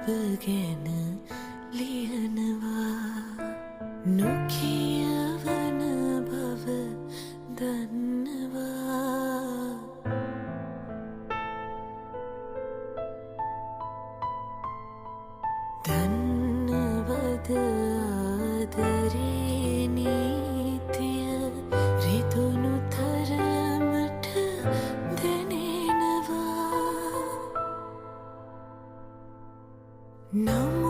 ගැන ලියනවා නොකියවන බව දන්නවා දන්නවද ආදරේ නීතිය රිදුණු තරමට දැනෙනවා නම